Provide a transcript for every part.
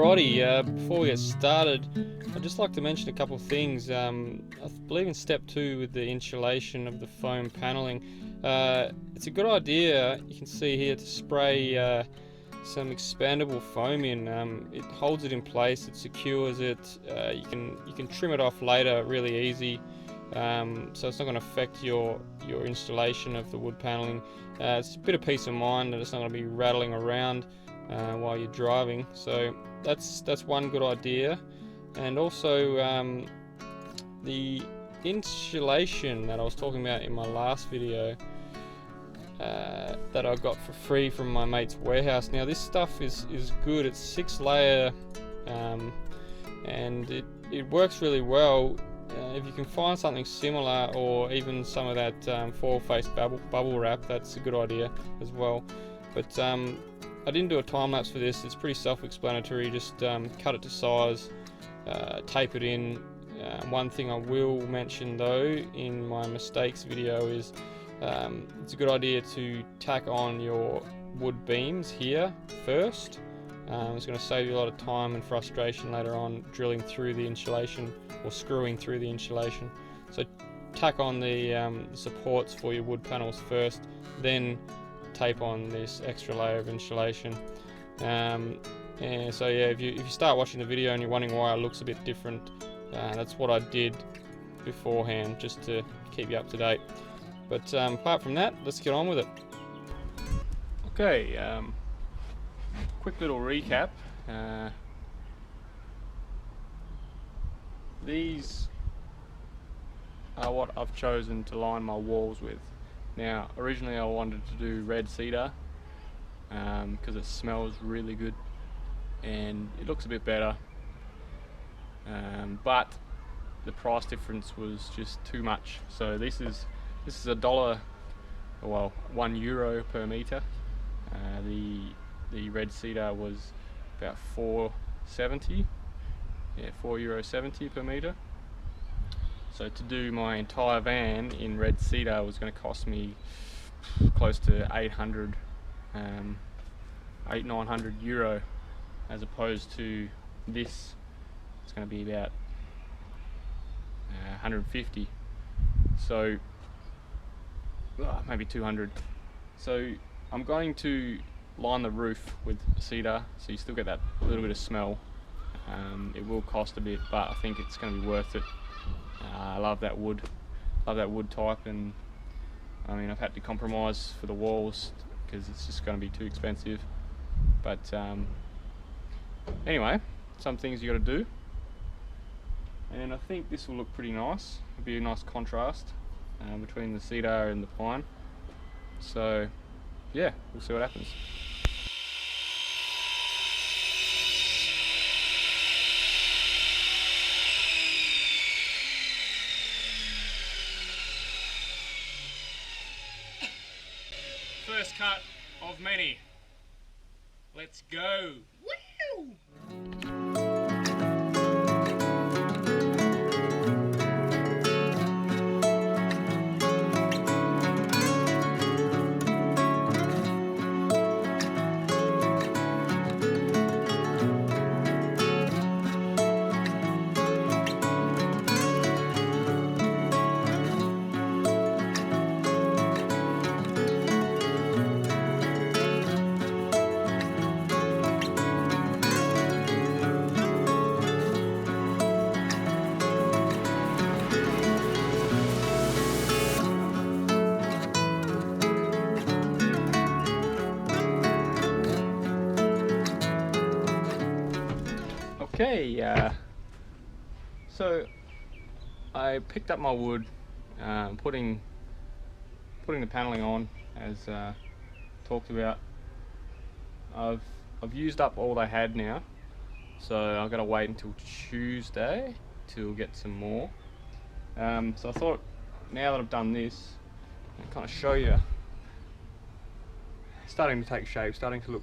Alrighty, before we get started, I'd just like to mention a couple of things. I believe in step 2 with the insulation of the foam paneling, it's a good idea, you can see here, to spray some expandable foam in. It holds it in place, it secures it, you can trim it off later really easy, so it's not going to affect your installation of the wood paneling. It's a bit of peace of mind that it's not going to be rattling around while you're driving, so that's one good idea. And also the insulation that I was talking about in my last video that I got for free from my mate's warehouse. Now this stuff is good, it's 6-layer, and it works really well. If you can find something similar, or even some of that foil-face bubble wrap, that's a good idea as well. But I didn't do a time lapse for this, it's pretty self-explanatory. Just cut it to size, tape it in. One thing I will mention though in my mistakes video is it's a good idea to tack on your wood beams here first. It's going to save you a lot of time and frustration later on drilling through the insulation or screwing through the insulation. So tack on the supports for your wood panels first, then tape on this extra layer of insulation. And so yeah, if you start watching the video and you're wondering why it looks a bit different, that's what I did beforehand, just to keep you up to date. But apart from that, let's get on with it. Okay, quick little recap. These are what I've chosen to line my walls with. Now originally I wanted to do red cedar because it smells really good and it looks a bit better, but the price difference was just too much. So this is $1, well, €1 per meter. The red cedar was about €4.70, yeah, €4.70 per meter. So to do my entire van in red cedar was going to cost me close to 900 euro, as opposed to this, it's going to be about 150. So maybe 200. So I'm going to line the roof with cedar, so you still get that little bit of smell. It will cost a bit, but I think it's going to be worth it. I love that wood type, and I mean I've had to compromise for the walls because it's just going to be too expensive. But anyway, some things you got to do, and I think this will look pretty nice. It'll be a nice contrast between the cedar and the pine. So yeah, we'll see what happens. First cut of many. Let's go. Woo! Okay, so I picked up my wood, putting the paneling on as talked about. I've used up all they had now, so I've got to wait until Tuesday to get some more. So I thought, now that I've done this, I'll kind of show you. Starting to take shape, starting to look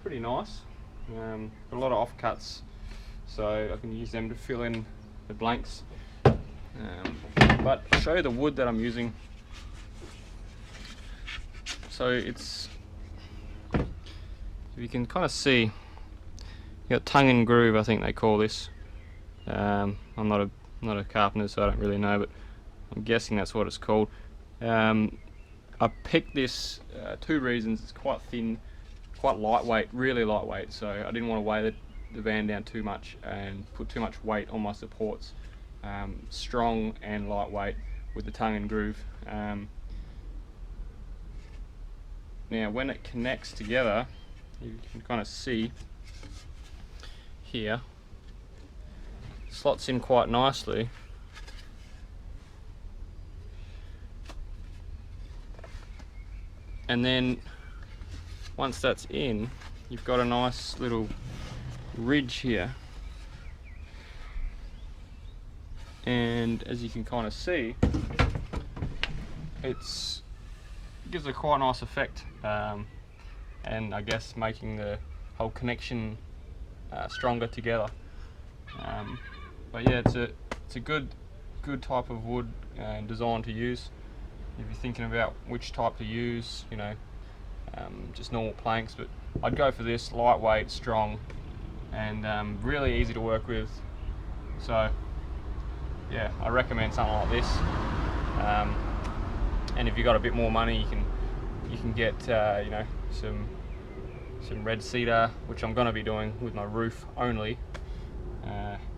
pretty nice. Got a lot of offcuts, so I can use them to fill in the blanks. But I'll show you the wood that I'm using. So it's, if you can kind of see, You got tongue and groove, I think they call this. I'm not a carpenter, so I don't really know, but I'm guessing that's what it's called. I picked this 2 reasons. It's quite thin, quite lightweight, really lightweight, so I didn't want to weigh the van down too much and put too much weight on my supports. Strong and lightweight with the tongue and groove. Now when it connects together, you can kind of see here, slots in quite nicely. And then once that's in, you've got a nice little ridge here. And as you can kind of see, it gives a quite nice effect, and I guess making the whole connection stronger together. But yeah, it's a good type of wood and design to use. If you're thinking about which type to use, you know, just normal planks, but I'd go for this, lightweight, strong, and really easy to work with. So yeah, I recommend something like this. And if you've got a bit more money, you can get you know, some red cedar, which I'm going to be doing with my roof only.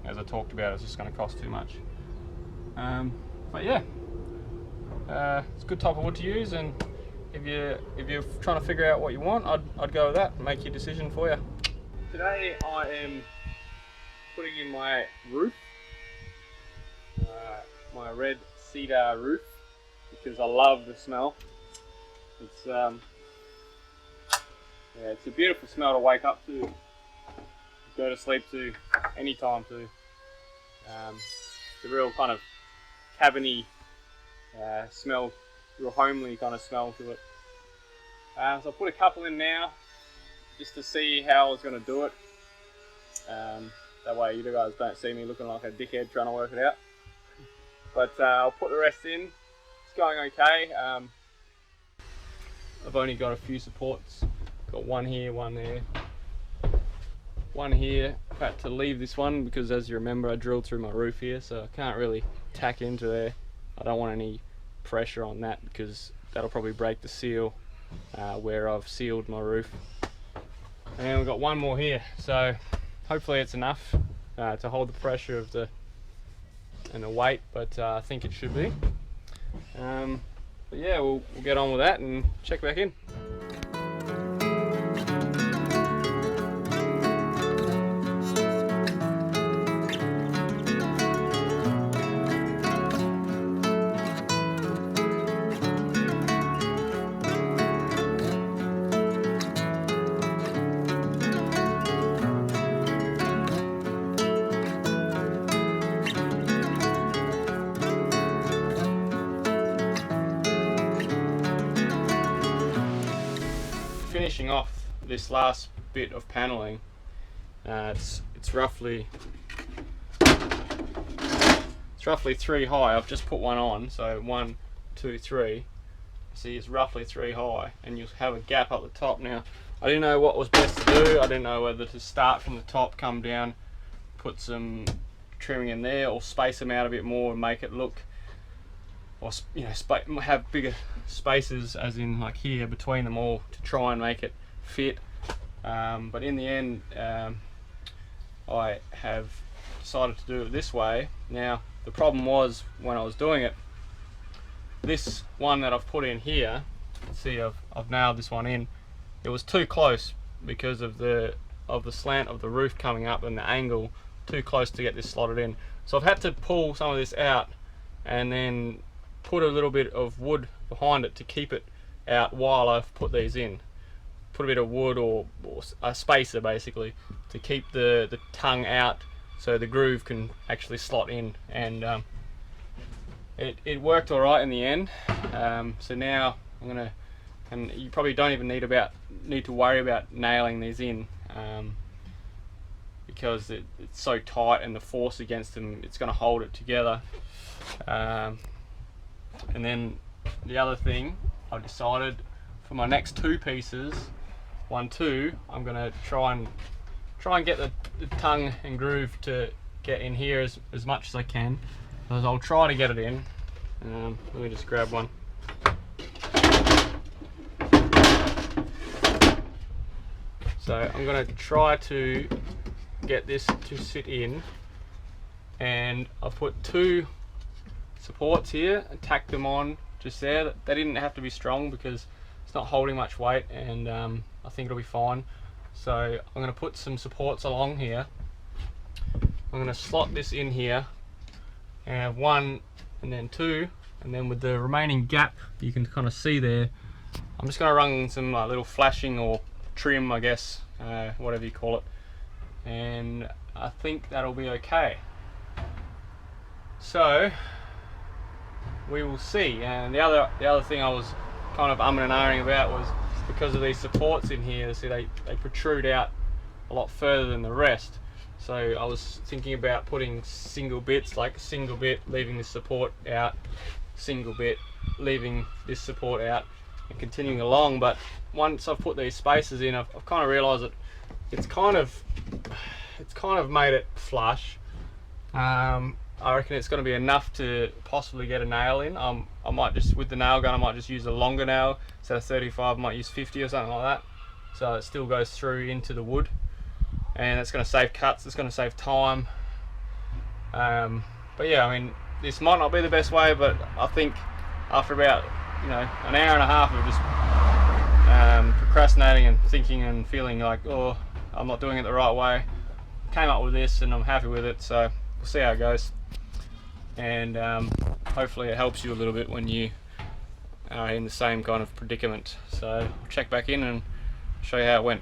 As I talked about, it's just going to cost too much. But yeah, it's a good type of wood to use, and if you're trying to figure out what you want, I'd go with that and make your decision for you. Today I am putting in my roof, my red cedar roof, because I love the smell. It's yeah, it's a beautiful smell to wake up to, go to sleep to, any time to. It's a real kind of cabiny smell, real homely kind of smell to it. So I put a couple in now, just to see how I was going to do it. That way you guys don't see me looking like a dickhead trying to work it out. But I'll put the rest in. It's going okay. I've only got a few supports. Got one here, one there, one here. I've had to leave this one because, as you remember, I drilled through my roof here, so I can't really tack into there. I don't want any pressure on that because that'll probably break the seal where I've sealed my roof. And then we've got one more here, so hopefully it's enough to hold the pressure of the weight, but I think it should be. But yeah, we'll get on with that and check back in. Finishing off this last bit of paneling, it's roughly 3 high. I've just put one on, so 1, 2, 3. See, it's roughly 3 high, and you'll have a gap up the top. Now, I didn't know what was best to do. I didn't know whether to start from the top, come down, put some trimming in there, or space them out a bit more and make it look, or you know, have bigger spaces, as in like here between them all, to try and make it fit. But in the end, I have decided to do it this way. Now, the problem was when I was doing it, this one that I've put in here, see I've nailed this one in, it was too close because of the slant of the roof coming up and the angle, too close to get this slotted in. So I've had to pull some of this out and then put a little bit of wood behind it to keep it out while I've put these in. Put a bit of wood or a spacer basically to keep the tongue out so the groove can actually slot in, and it worked alright in the end. So now I'm gonna, and you probably don't even need to worry about nailing these in, because it's so tight and the force against them, it's going to hold it together. And then the other thing, I've decided for my next 2 pieces, 1, 2, I'm going to try try and get the tongue and groove to get in here as much as I can. Because I'll try to get it in. Let me just grab one. So I'm going to try to get this to sit in, and I've put 2 supports here and tacked them on just there. They didn't have to be strong because it's not holding much weight, and I think it'll be fine. So I'm going to put some supports along here. I'm going to slot this in here and have 1 and then 2, and then with the remaining gap you can kind of see there, I'm just going to run some little flashing or trim, I guess, whatever you call it, and I think that'll be okay. So we will see. And the other thing I was kind of umming and ahhing about was because of these supports in here. See, they protrude out a lot further than the rest. So I was thinking about putting single bits, like a single bit, leaving this support out, single bit, leaving this support out, and continuing along. But once I've put these spaces in, I've kind of realised that it's kind of made it flush. I reckon it's going to be enough to possibly get a nail in. I might just, with the nail gun, I might just use a longer nail. Instead of 35, I might use 50 or something like that. So it still goes through into the wood. And it's going to save cuts, it's going to save time. But yeah, I mean, this might not be the best way, but I think after about, an hour and a half of just procrastinating and thinking and feeling like, oh, I'm not doing it the right way, came up with this and I'm happy with it. So we'll see how it goes. And hopefully it helps you a little bit when you are in the same kind of predicament. So I'll check back in and show you how it went.